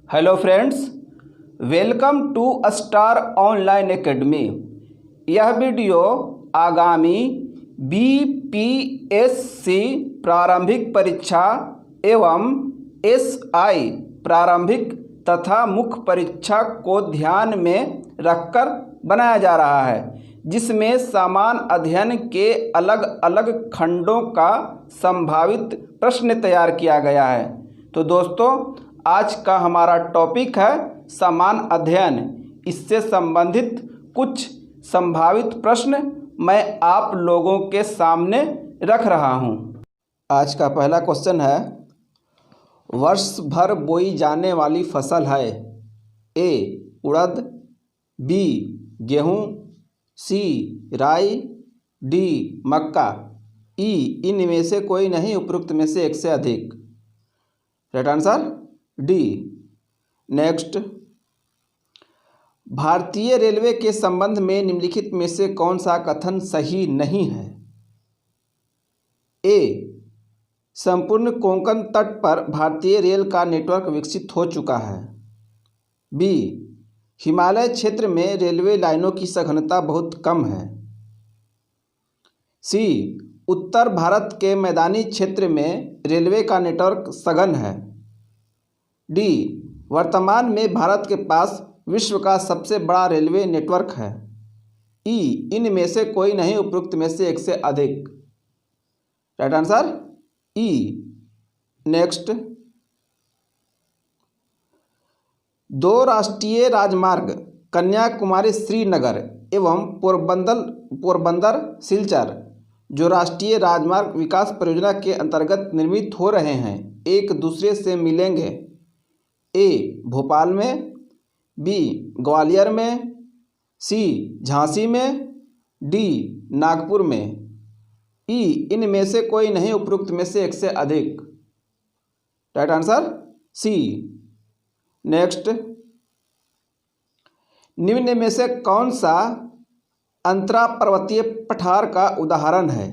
Hello friends, welcome to star online academy. यह video आगामी BPSC प्रारंभिक परीक्षा एवं एसआई प्रारंभिक तथा मुख्य परीक्षा को ध्यान में रखकर बनाया जा रहा है, जिसमें समान अध्ययन के अलग अलग खंडों का संभावित प्रश्न तैयार किया गया है। तो दोस्तों, आज का हमारा टॉपिक है समान अध्ययन। इससे संबंधित कुछ संभावित प्रश्न मैं आप लोगों के सामने रख रहा हूं। आज का पहला क्वेश्चन है, वर्ष भर बोई जाने वाली फसल है। ए उड़द, बी गेहूं, सी राई, डी मक्का। ई इनमें से कोई नहीं, उपरोक्त में से एक से अधिक। Right answer D. नेक्स्ट, भारतीय रेलवे के संबंध में निम्नलिखित में से कौन सा कथन सही नहीं है? ए संपूर्ण कोंकण तट पर भारतीय रेल का नेटवर्क विकसित हो चुका है। बी हिमालय क्षेत्र में रेलवे लाइनों की सघनता बहुत कम है। सी उत्तर भारत के मैदानी क्षेत्र में रेलवे का नेटवर्क सघन है। डी वर्तमान में भारत के पास विश्व का सबसे बड़ा रेलवे नेटवर्क है। ई इनमें से कोई नहीं, उपरोक्त में से एक से अधिक। राइट आंसर ई। नेक्स्ट, दो राष्ट्रीय राजमार्ग कन्याकुमारी श्रीनगर एवं पोरबंदर सिलचर जो राष्ट्रीय राजमार्ग विकास परियोजना के अंतर्गत निर्मित हो रहे हैं, एक दूसरे से मिलेंगे। ए भोपाल में, बी ग्वालियर में, सी झांसी में, डी नागपुर में। ई इनमें से कोई नहीं, उपरोक्त में से एक से अधिक। Right answer C. नेक्स्ट, निम्न में से कौन सा अंतरा पर्वतीय पठार का उदाहरण है?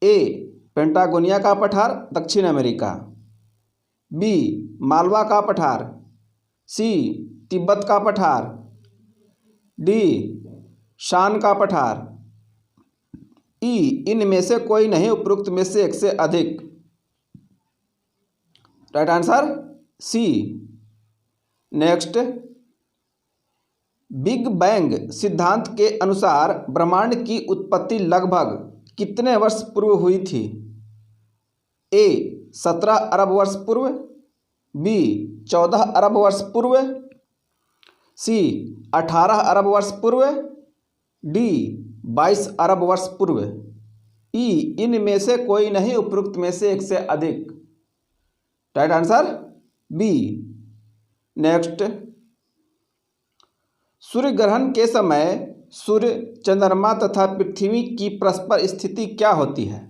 ए पेंटागोनिया का पठार दक्षिण अमेरिका, बी मालवा का पठार, सी तिब्बत का पठार, डी शान का पठार। ई इनमें से कोई नहीं, उपरोक्त में से एक से अधिक। Right answer C. Next, big bang सिद्धांत के अनुसार ब्रह्मांड की उत्पत्ति लगभग कितने वर्ष पूर्व हुई थी? ए 17 अरब वर्ष पूर्व, बी 14 अरब वर्ष पूर्व, सी 18 अरब वर्ष पूर्व, डी 22 अरब वर्ष पूर्व। ई इनमें से कोई नहीं, उपरोक्त में से एक से अधिक। Right answer B. नेक्स्ट, सूर्य ग्रहण के समय सूर्य, चंद्रमा तथा पृथ्वी की परस्पर स्थिति क्या होती है?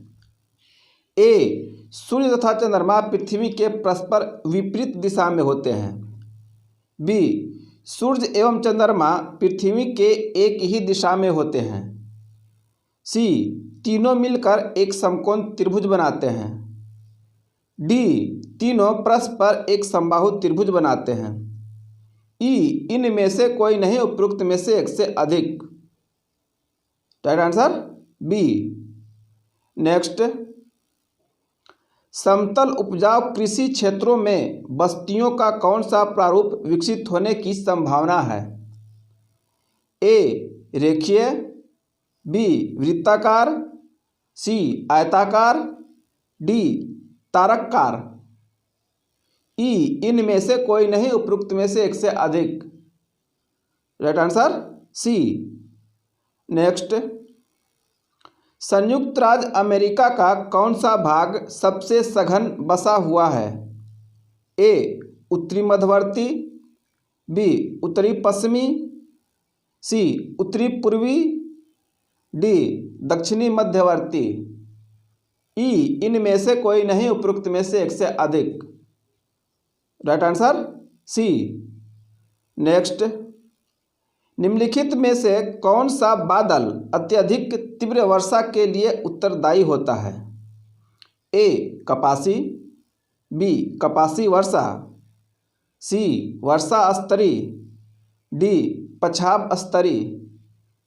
ए सूर्य तथा चंद्रमा पृथ्वी के परस्पर विपरीत दिशा में होते हैं। बी सूर्य एवं चंद्रमा पृथ्वी के एक ही दिशा में होते हैं। सी तीनों मिलकर एक समकोण त्रिभुज बनाते हैं। डी तीनों परस्पर एक समबाहु त्रिभुज बनाते हैं। ई इनमें से कोई नहीं, उपरोक्त में से एक से अधिक। Right answer B. नेक्स्ट, समतल उपजाऊ कृषि क्षेत्रों में बस्तियों का कौन सा प्रारूप विकसित होने की संभावना है? ए रेखीय, बी वृत्ताकार, सी आयताकार, डी तारककार। ई इनमें से कोई नहीं, उपरोक्त में से एक से अधिक। Right answer C. नेक्स्ट, संयुक्त राज्य अमेरिका का कौन सा भाग सबसे सघन बसा हुआ है? ए उत्तरी मध्यवर्ती, बी उत्तरी पश्चिमी, सी उत्तरी पूर्वी, डी दक्षिणी मध्यवर्ती। ई इनमें से कोई नहीं, उपरोक्त में से एक से अधिक। Right answer C. नेक्स्ट, निम्नलिखित में से कौन सा बादल अत्यधिक तीव्र वर्षा के लिए उत्तरदायी होता है? ए कपासी, बी कपासी वर्षा, सी वर्षा स्तरी, डी पछाब स्तरी,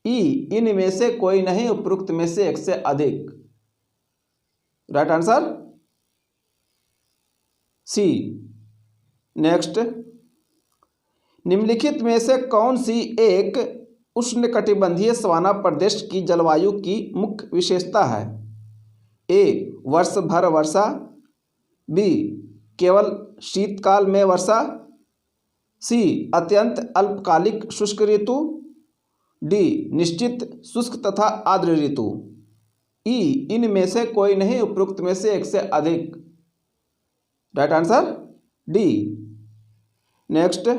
ई इनमें से कोई नहीं उपरोक्त में से एक से अधिक। Right answer C. नेक्स्ट, निम्नलिखित में से कौन सी एक उष्णकटिबंधीय सवाना प्रदेश की जलवायु की मुख्य विशेषता है? ए वर्ष भर वर्षा, बी केवल शीतकाल में वर्षा, सी अत्यंत अल्पकालिक शुष्क ऋतु, डी निश्चित शुष्क तथा आर्द्र ऋतु, ई इनमें से कोई नहीं उपरोक्त में से एक से अधिक। Right answer D. Next,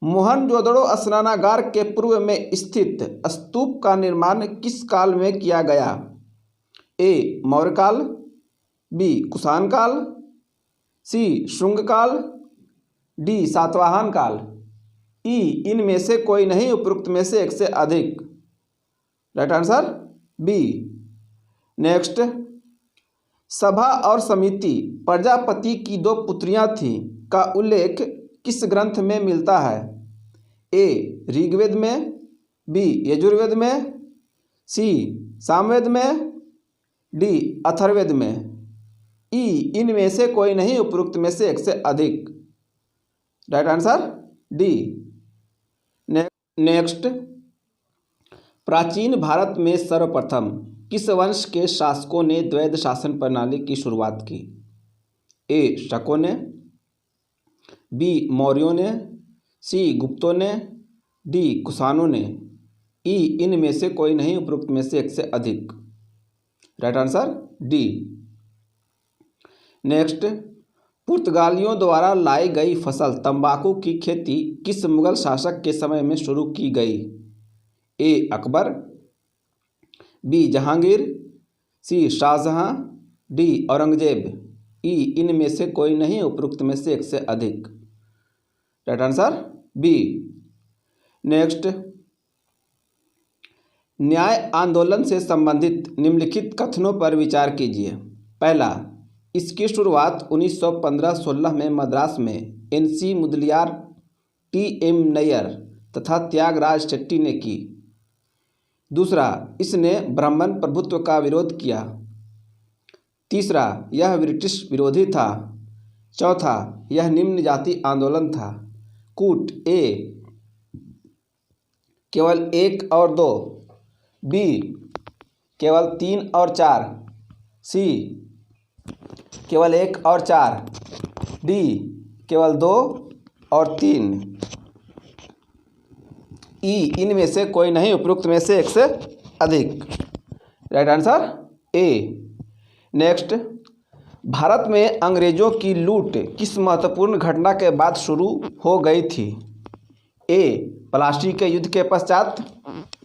Mohenjodaro स्नानागार के पूर्व में स्थित स्तूप का निर्माण किस काल में किया गया? ए मौर्य काल, बी कुषाण काल, सी शुंग काल, डी सातवाहन काल, ई इनमें से कोई नहीं उपरोक्त में से एक से अधिक। Right answer B. नेक्स्ट, सभा और समिति प्रजापति की दो पुत्रियां थीं का उल्लेख किस ग्रंथ में मिलता है? ए ऋग्वेद में, बी यजुर्वेद में, सी सामवेद में, डी अथर्ववेद में, ई इनमें से कोई नहीं उपरोक्त में से एक से अधिक। Right answer D. नेक्स्ट, प्राचीन भारत में सर्वप्रथम किस वंश के शासकों ने द्वैध शासन प्रणाली की शुरुआत की? ए शकों ने, बी मौर्यों ने, सी गुप्तों ने, डी कुषाणों ने, ई इनमें से कोई नहीं उपरोक्त में से एक से अधिक। Right answer D. नेक्स्ट, पुर्तगालियों द्वारा लाई गई फसल तंबाकू की खेती किस मुगल शासक के समय में शुरू की गई? ए अकबर, बी जहांगीर, सी शाहजहां, डी औरंगजेब, ई इनमें से कोई नहीं उपरोक्त में से एक से अधिक। Right answer B. नेक्स्ट, न्याय आंदोलन से संबंधित निम्नलिखित कथनों पर विचार कीजिए। पहला, इसकी शुरुआत 1915-16 में मद्रास में एनसी मुदलियार, टीएम नैयर तथा त्यागराज शेट्टी ने की। दूसरा, इसने ब्राह्मण प्रभुत्व का विरोध किया। तीसरा, यह ब्रिटिश विरोधी था। चौथा, यह निम्न जाति आंदोलन था। कूट ए केवल 1 और 2, बी केवल 3 और 4, सी केवल 1 और 4, डी केवल 2 और 3, ई इनमें से कोई नहीं उपरोक्त में से एक से अधिक। Right answer A. नेक्स्ट, भारत में अंग्रेजों की लूट किस महत्वपूर्ण घटना के बाद शुरू हो गई थी? ए प्लासी के युद्ध के पश्चात,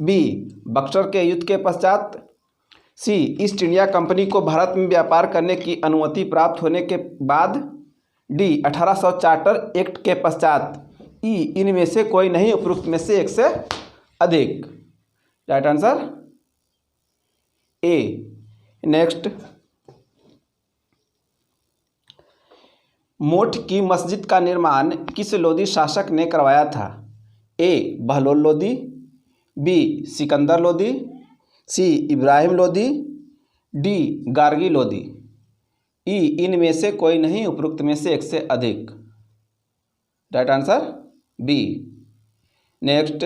बी बक्सर के युद्ध के पश्चात, सी ईस्ट इंडिया कंपनी को भारत में व्यापार करने की अनुमति प्राप्त होने के बाद, डी 1800 चार्टर एक्ट के पश्चात, ई इनमें से कोई नहीं उपरोक्त में से एक से अधिक। Right answer A. नेक्स्ट, मोठ की मस्जिद का निर्माण किस लोदी शासक ने करवाया था? ए बहलोल लोदी, बी सिकंदर लोदी, सी इब्राहिम लोदी, डी गार्गी लोदी, ई इनमें से कोई नहीं उपरोक्त में से एक से अधिक। Right answer B. नेक्स्ट,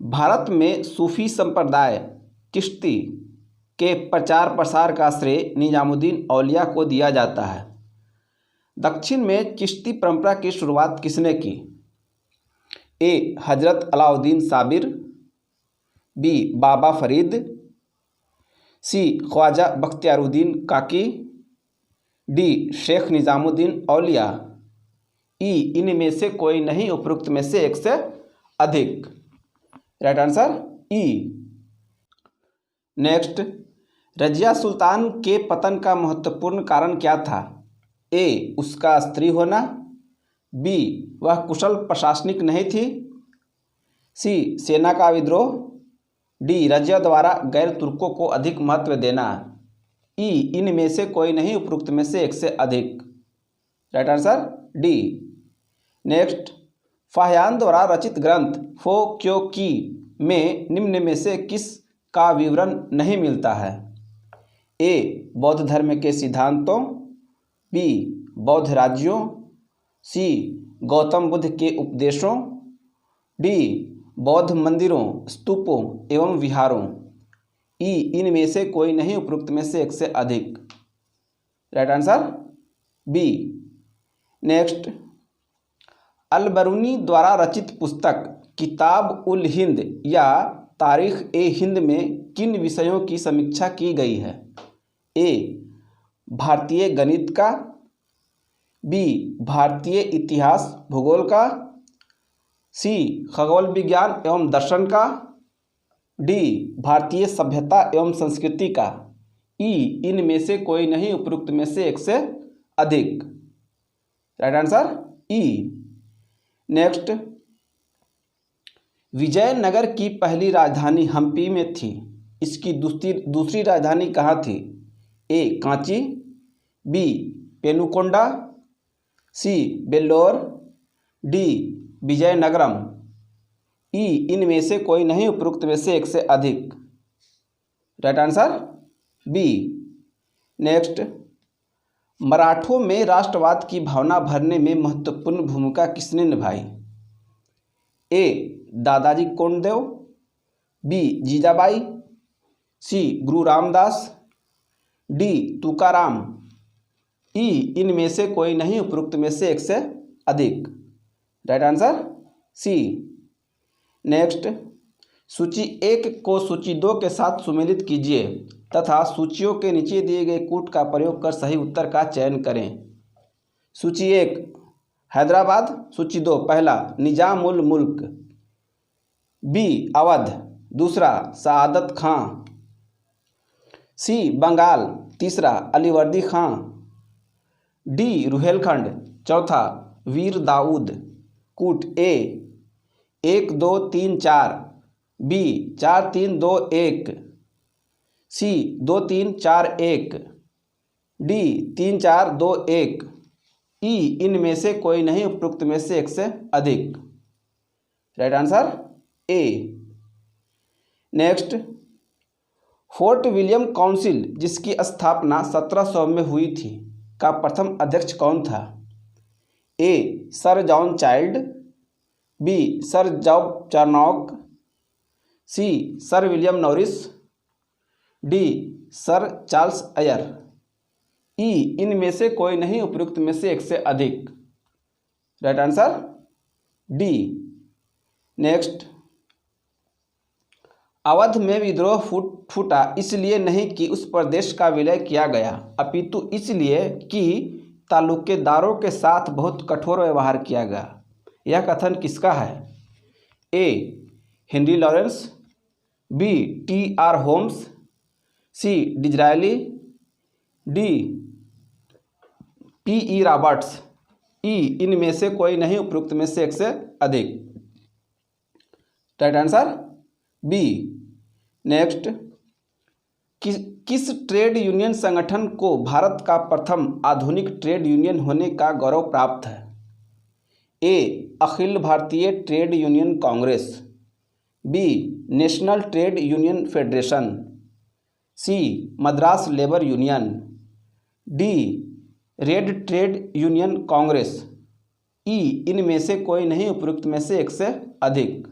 भारत में सूफी संप्रदाय चिश्ती के प्रचार प्रसार का श्रेय निजामुद्दीन औलिया को दिया जाता है। दक्षिण में चिश्ती परंपरा की शुरुआत किसने की? ए हजरत अलाउद्दीन साबिर, बी बाबा फरीद, सी ख्वाजा बख्तियारुद्दीन काकी, डी शेख निजामुद्दीन औलिया, ई इनमें से कोई नहीं उपरोक्त में से एक से अधिक। राइट आंसर ई। नेक्स्ट, रजिया सुल्तान के पतन का महत्वपूर्ण कारण क्या था? ए उसका स्त्री होना, बी वह कुशल प्रशासनिक नहीं थी, सी सेना का विद्रोह, डी रजिया द्वारा गैर तुर्कों को अधिक महत्व देना, ई इनमें से कोई नहीं उपरोक्त में से एक से अधिक। Right answer D. Next, Fahien द्वारा रचित ग्रंथ फो क्यो की में निम्न में से किस का विवरण नहीं मिलता है? ए, बौद्ध धर्म के सिद्धांतों, बी, बौद्ध राज्यों, सी, गौतम बुद्ध के उपदेशों, डी, बौद्ध मंदिरों, स्तूपों एवं विहारों, ई, इनमें से कोई नहीं उपरोक्त में से एक से अधिक। Right answer B. Next, Al Biruni द्वारा रचित पुस्तक किताब उल हिंद या तारीख ए हिंद में किन विषयों की समीक्षा की गई है? ए, भारतीय गणित का, बी, भारतीय इतिहास भूगोल का, सी, खगोल विज्ञान एवं दर्शन का, डी, भारतीय सभ्यता एवं संस्कृति का, ई, इनमें से कोई नहीं उपरोक्त में से एक से अधिक। राइट आंसर ई। नेक्स्ट, विजयनगर की पहली राजधानी हम्पी में थी, इसकी दूसरी राजधानी कहाँ थी? ए, कांची, बी, पेनुकोंडा, सी, वेल्लोर, डी, विजयनगरम, ई, इनमें से कोई नहीं उपरोक्त में से एक से अधिक। Right answer B. नेक्स्ट, मराठों में राष्ट्रवाद की भावना भरने में महत्वपूर्ण भूमिका किसने निभाई? ए, दादाजी कोंडदेव, बी, जीजाबाई, सी, गुरु रामदास, डी, तुकाराम, ई, इनमें से कोई नहीं उपरोक्त में से एक से अधिक। Right answer C. नेक्स्ट, सूची 1 को सूची 2 के साथ सुमेलित कीजिए तथा सूचियों के नीचे दिए गए कूट का प्रयोग कर सही उत्तर का चयन करें। सूची 1 हैदराबाद, सूची 2 पहला निजाम उल मुल्क, बी, अवध, दूसरा सआदत खां, सी, बंगाल, तीसरा अलीवर्दी खां, डी, रुहेलखंड, चौथा वीर दाऊद। कूट ए 1 2 3 4, बी 4 3 2 1, सी 2 3 4 1, डी 3 4 2 1, ई, इनमें से कोई नहीं उपरोक्त में से एक से अधिक। Right answer A. Next, fort William council जिसकी स्थापना 1700 में हुई थी का प्रथम अध्यक्ष कौन था? A, sir John Child, B, sir Job Charnock, C, sir William Norris, D, sir Charles Eyre, E, इनमें से कोई नहीं उपयुक्त में से एक से अधिक। Right answer D. Next, Awadh में विद्रोह फूटा इसलिए नहीं कि उस प्रदेश का विलय किया गया, अपितु इसलिए कि तालुकेदारों के साथ बहुत कठोर व्यवहार किया गया। यह कथन किसका है? A, Henry Lawrence, B, T R. Holmes, C, Disraeli, D, P E. Roberts, E, इनमें से कोई नहीं उपयुक्त में से एक से अधिक। Right answer B. नेक्स्ट, किस ट्रेड यूनियन संगठन को भारत का प्रथम आधुनिक ट्रेड यूनियन होने का गौरव प्राप्त है? A, Akhil Bharatiya trade union congress, B, national trade union federation, C, Madras labour union, D, red trade union congress, E, इनमें से कोई नहीं उपयुक्त में से एक से अधिक।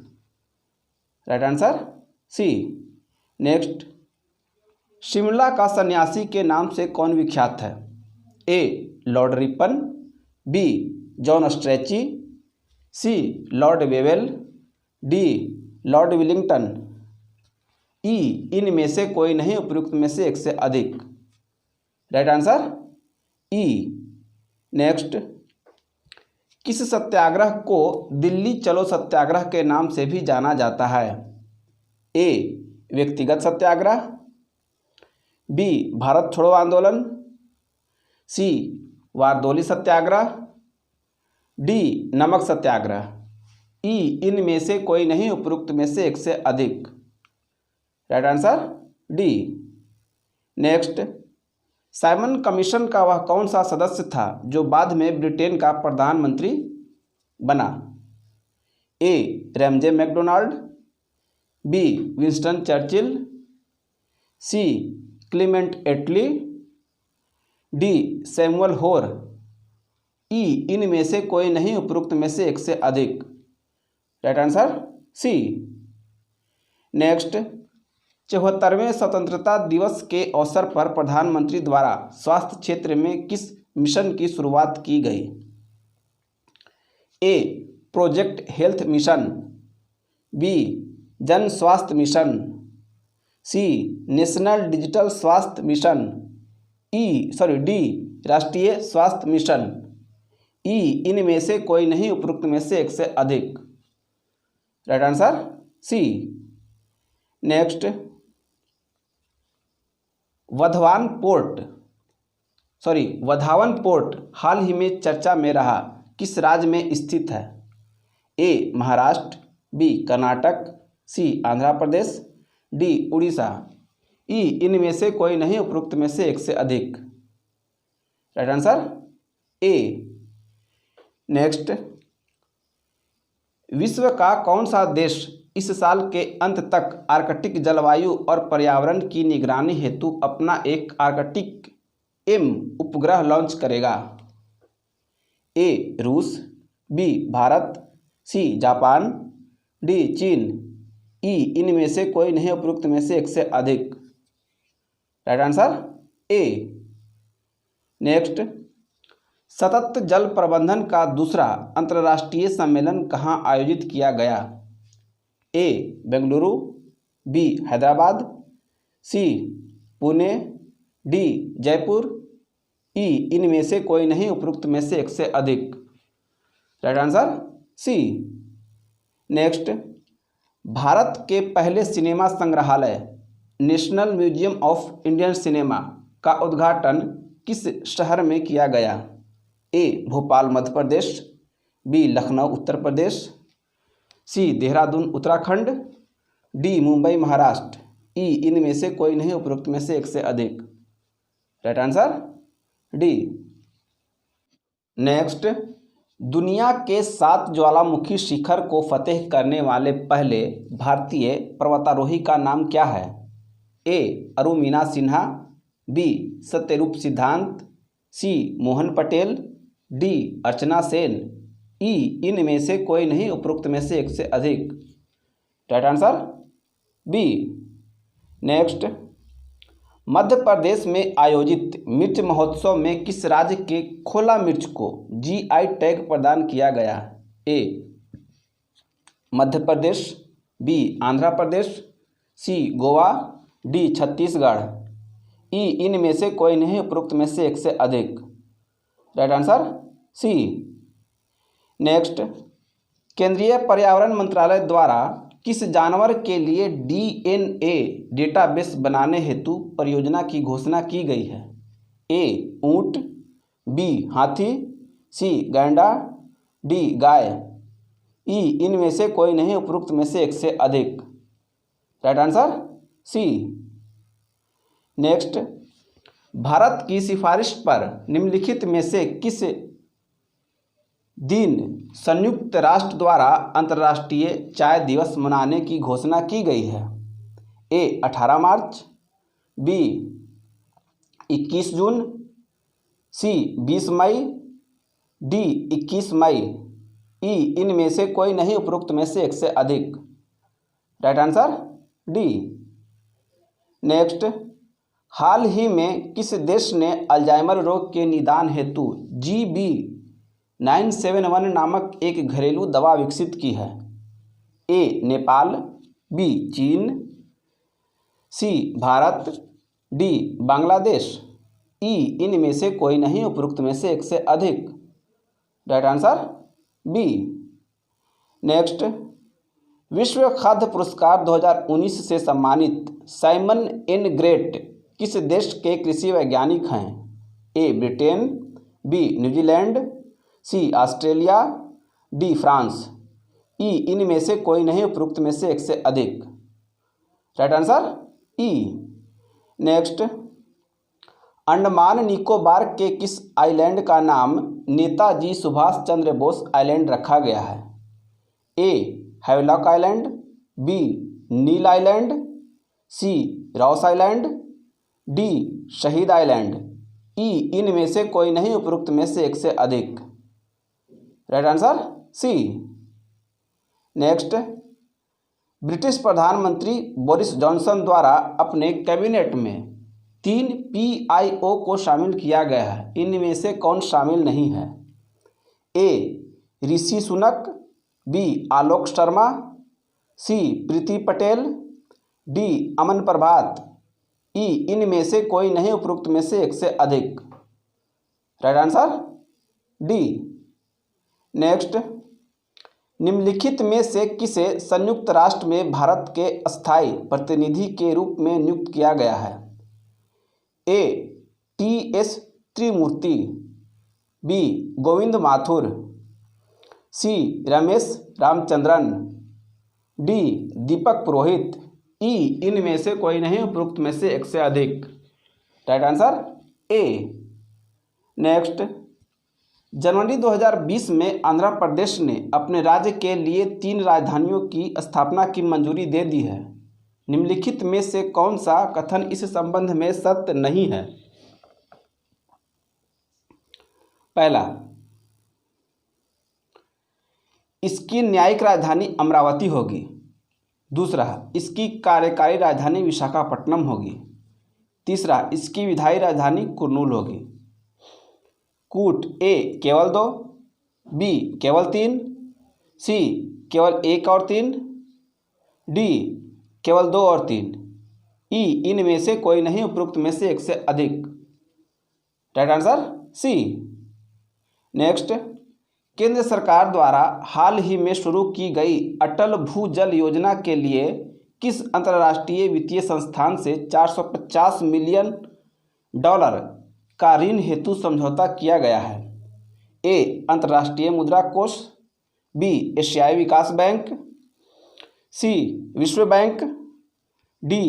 Right answer C. Next, Shimla का सन्यासी के नाम से कौन विख्यात है? A, lord Ripon, B, John Strachey, C, lord Wavell, D, lord Willingdon, E, इनमें से कोई नहीं उपयुक्त में से एक से अधिक। राइट आंसर ई। नेक्स्ट, किस सत्याग्रह को दिल्ली चलो सत्याग्रह के नाम से भी जाना जाता है? ए, व्यक्तिगत सत्याग्रह, बी, भारत छोड़ो आंदोलन, सी, वारदोली सत्याग्रह, डी, नमक सत्याग्रह, ई, इनमें से कोई नहीं उपयुक्त में से एक से अधिक। Right answer D. Next, Simon commission का वह कौन सा सदस्य था जो बाद में ब्रिटेन का प्रधानमंत्री बना? A Ramsay MacDonald, B Winston Churchill, C Clement Attlee, D Samuel Hoare, E इनमें से कोई नहीं, उपरोक्त में से एक से अधिक। Right answer C. नेक्स्ट, 74वें स्वतंत्रता दिवस के अवसर पर प्रधानमंत्री द्वारा स्वास्थ्य क्षेत्र में किस मिशन की शुरुआत की गई? ए प्रोजेक्ट हेल्थ मिशन, बी जन स्वास्थ्य मिशन, सी नेशनल डिजिटल स्वास्थ्य मिशन, डी राष्ट्रीय स्वास्थ्य मिशन, ई इनमें से कोई नहीं, उपरोक्त में से एक से अधिक। Right answer C. Next, Vadhavan port हाल ही में चर्चा में रहा, किस राज्य में स्थित है? A Maharashtra, B Karnataka, C Andhra Pradesh, D Orissa, E इनमें से कोई नहीं, उपरोक्त में से एक से अधिक। Right answer A. नेक्स्ट, विश्व का कौन सा देश इस साल के अंत तक आर्कटिक जलवायु और पर्यावरण की निगरानी हेतु अपना एक आर्कटिक एम उपग्रह लॉन्च करेगा? ए रूस, B Bharat, C Japan, D चीन, ई इनमें से कोई नहीं, उपरोक्त में से एक से अधिक। Right answer A. नेक्स्ट, सतत जल प्रबंधन का दूसरा अंतर्राष्ट्रीय सम्मेलन कहाँ आयोजित किया गया? ए बेंगलुरु, बी हैदराबाद, सी पुणे, डी जयपुर, ई इनमें से कोई नहीं, उपरोक्त में से एक से अधिक। Right answer C. Next, Bharat के पहले सिनेमा संग्रहालय national museum of Indian cinema का उद्घाटन किस शहर में किया गया? A Bhopal Madhya Pradesh, B Lucknow Uttar Pradesh, C Dehradun Uttarakhand, D Mumbai Maharashtra, E इनमें से कोई नहीं, उपरोक्त में से एक से अधिक। Right answer D. नेक्स्ट, दुनिया के 7 ज्वालामुखी शिखर को फतेह करने वाले पहले भारतीय पर्वतारोही का नाम क्या है? ए अरुमीना सिन्हा, बी सत्यरूप सिद्धांत, सी मोहन पटेल, डी अर्चना सेन, ई इनमें से कोई नहीं, उपरोक्त में से एक से अधिक। Right answer B. Next, Madhya Pradesh में आयोजित मिर्च महोत्सव में किस राज्य के खोला मिर्च को जीआई टैग प्रदान किया गया? ए मध्य प्रदेश, बी आंध्र प्रदेश, सी गोवा, डी छत्तीसगढ़, ई इनमें से कोई नहीं, उपरोक्त में से एक से अधिक। Right answer C. नेक्स्ट, केंद्रीय पर्यावरण मंत्रालय द्वारा किस जानवर के लिए डीएनए डेटाबेस बनाने हेतु परियोजना की घोषणा की गई है? ए ऊंट, बी हाथी, सी गैंडा, डी गाय, ई इनमें से कोई नहीं, उपरोक्त में से एक से अधिक। Right answer C. Next, Bharat की सिफारिश पर निम्नलिखित में से किस दिन संयुक्त राष्ट्र द्वारा अंतर्राष्ट्रीय चाय दिवस मनाने की घोषणा की गई है? ए 18 मार्च, बी 21 जून, सी 20 मई, डी 21 मई, ई इनमें से कोई नहीं, उपरोक्त में से एक से अधिक। Right answer D. नेक्स्ट, हाल ही में किस देश ने अल्जाइमर रोग के निदान हेतु GB971 नामक एक घरेलू दवा विकसित की है? ए नेपाल, बी चीन, सी भारत, डी बांग्लादेश, ई इनमें से कोई नहीं, उपरोक्त में से एक से अधिक। Right answer B. नेक्स्ट, विश्व खाद्य पुरस्कार 2019 से सम्मानित साइमन एन ग्रेट किस देश के कृषि वैज्ञानिक हैं? ए ब्रिटेन, बी न्यूजीलैंड, सी ऑस्ट्रेलिया, डी फ्रांस, ई इनमें से कोई नहीं, उपरोक्त में से एक से अधिक। राइट आंसर ई। नेक्स्ट, अंडमान निकोबार के किस आइलैंड का नाम नेताजी सुभाष चंद्र बोस आइलैंड रखा गया है? ए Havelock island, B Neil island, सी रॉस आइलैंड, डी शहीद आइलैंड, ई इनमें से कोई नहीं, उपरोक्त में से एक से अधिक। Right answer C. Next, British प्रधानमंत्री बोरिस जॉनसन द्वारा अपने कैबिनेट में 3 PIO को शामिल किया गया है, इनमें से कौन शामिल नहीं है? ए ऋषि सुनक, बी आलोक शर्मा, सी प्रीति पटेल, डी अमन प्रभात, ई इनमें से कोई नहीं, उपरोक्त में से एक से अधिक। Right answer D. नेक्स्ट, निम्नलिखित में से किसे संयुक्त राष्ट्र में भारत के स्थायी प्रतिनिधि के रूप में नियुक्त किया गया है? ए TS त्रिमूर्ति, बी गोविंद माथुर, सी रमेश रामचंद्रन, डी दीपक पुरोहित, ई इनमें से कोई नहीं, उपरोक्त में से एक से अधिक। Right answer A. नेक्स्ट, जनवरी 2020 में आंध्र प्रदेश ने अपने राज्य के लिए 3 राजधानियों की स्थापना की मंजूरी दे दी है। निम्नलिखित में से कौन सा कथन इस संबंध में सत्य नहीं है? पहला, इसकी न्यायिक राजधानी अमरावती होगी। दूसरा, इसकी कार्यकारी राजधानी विशाखापट्टनम होगी। तीसरा, इसकी विधायी राजधानी कुर्नूल होगी। कूट ए केवल 2, बी केवल 3, सी केवल 1 और 3, डी केवल 2 और 3, ई इनमें से कोई नहीं, उपरोक्त में से एक से अधिक। Right answer C. नेक्स्ट, केंद्र सरकार द्वारा हाल ही में शुरू की गई अटल भूजल योजना के लिए किस अंतर्राष्ट्रीय वित्तीय संस्थान से $450 मिलियन का ऋण हेतु समझौता किया गया है? ए अंतर्राष्ट्रीय मुद्रा कोष, बी एशियाई विकास बैंक, सी विश्व bank, D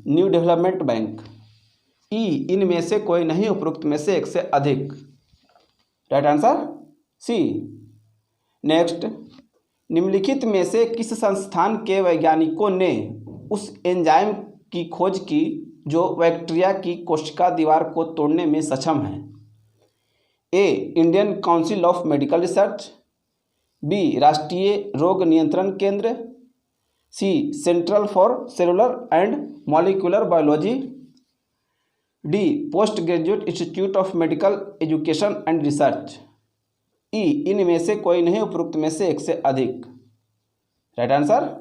new development bank, E इनमें से कोई नहीं, उपरोक्त में से एक से अधिक। Right answer C. नेक्स्ट, निम्नलिखित में से किस संस्थान के वैज्ञानिकों ने उस एंजाइम की खोज की जो बैक्टीरिया की कोशिका दीवार को तोड़ने में सक्षम है? A Indian council of medical research, B राष्ट्रीय रोग नियंत्रण केंद्र, C central for cellular and molecular biology, D post graduate institute of medical education and research, E इनमें से कोई नहीं, उपरोक्त में से एक से अधिक। Right answer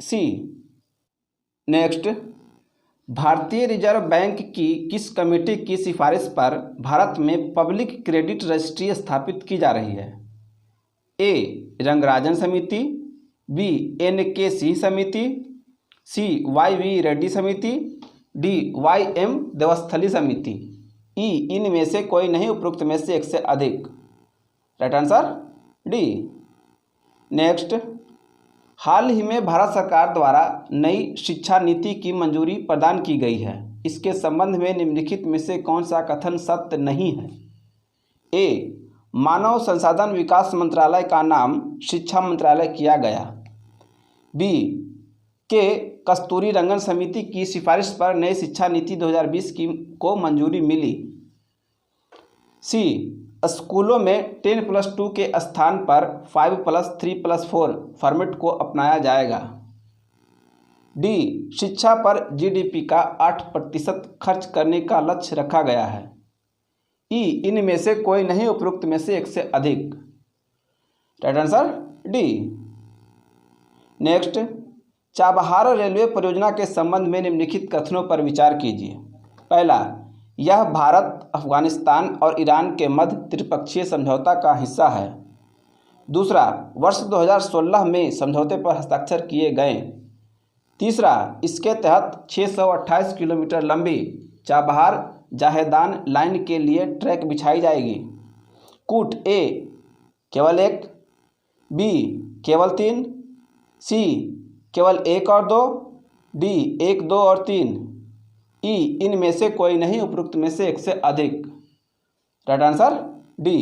C. नेक्स्ट, भारतीय रिजर्व बैंक की किस कमेटी की सिफारिश पर भारत में पब्लिक क्रेडिट रजिस्ट्री स्थापित की जा रही है? ए रंगराजन समिति, बी NK सिंह समिति, सी YV रेड्डी समिति, डी YM देवस्थली समिति, ई इनमें से कोई नहीं, उपरोक्त में से एक से अधिक। Right answer D. नेक्स्ट, हाल ही में भारत सरकार द्वारा नई शिक्षा नीति की मंजूरी प्रदान की गई है, इसके संबंध में निम्नलिखित में से कौन सा कथन सत्य नहीं है? ए मानव संसाधन विकास मंत्रालय का नाम शिक्षा मंत्रालय किया गया, बी के कस्तूरी रंगन समिति की सिफारिश पर नई शिक्षा नीति 2020 को मंजूरी मिली, सी स्कूलों में 10+2 के स्थान पर 5+3+4 फॉर्मेट को अपनाया जाएगा, डी शिक्षा पर GDP का 8% खर्च करने का लक्ष्य रखा गया है, ई इनमें से कोई नहीं, उपरोक्त में से एक से अधिक। Right answer D. Next, Chabahar railway परियोजना के संबंध में निम्नलिखित कथनों पर विचार कीजिए। पहला, यह भारत, अफगानिस्तान और ईरान के मध्य त्रिपक्षीय समझौता का हिस्सा है। दूसरा, वर्ष 2016 में समझौते पर हस्ताक्षर किए गए। तीसरा, इसके तहत 628 किलोमीटर लंबी चाबहार जाहेदान लाइन के लिए ट्रैक बिछाई जाएगी। कूट ए केवल 1, बी केवल 3, सी केवल 1 और 2, डी 1, 2 और 3, ई, इनमें से कोई नहीं, उपरोक्त में से एक से अधिक। Right answer D.